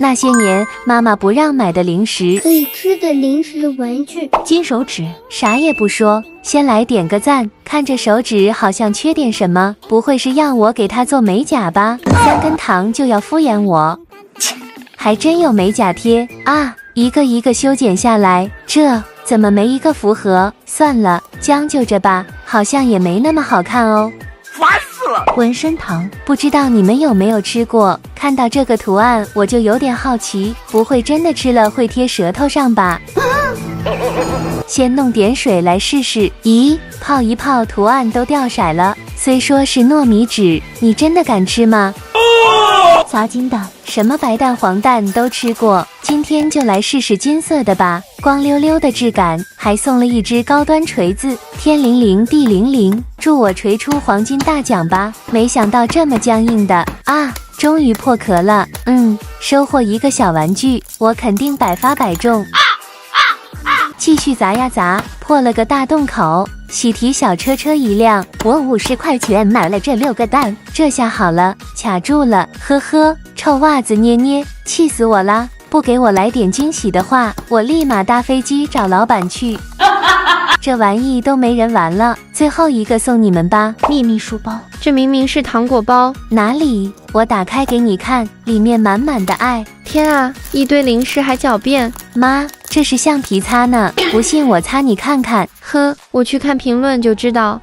那些年妈妈不让买的零食，可以吃的零食玩具，金手指，啥也不说，先来点个赞。看着手指好像缺点什么，不会是让我给他做美甲吧？3根糖就要敷衍我，还真有美甲贴啊！一个一个修剪下来，这怎么没一个符合？算了，将就着吧，好像也没那么好看哦。烦死了！纹身糖，不知道你们有没有吃过？看到这个图案，我就有点好奇，不会真的吃了会贴舌头上吧？先弄点水来试试。咦，泡一泡，图案都掉色了。虽说是糯米纸，你真的敢吃吗？砸金的，什么白蛋黄蛋都吃过，今天就来试试金色的吧，光溜溜的质感，还送了一只高端锤子，天灵灵地灵灵，祝我锤出黄金大奖吧！没想到这么僵硬的啊！终于破壳了，收获一个小玩具，我肯定100发100中。继续砸呀砸，破了个大洞口，喜提小车一辆，我50块钱买了这6个蛋，这下好了，卡住了，呵呵，臭袜子捏捏，气死我啦！不给我来点惊喜的话，我立马搭飞机找老板去。这玩意都没人玩了，最后一个送你们吧。秘密书包，这明明是糖果包，哪里？我打开给你看，里面满满的爱。天啊，一堆零食还狡辩。妈，这是橡皮擦呢，不信我擦你看看。呵，我去看评论就知道。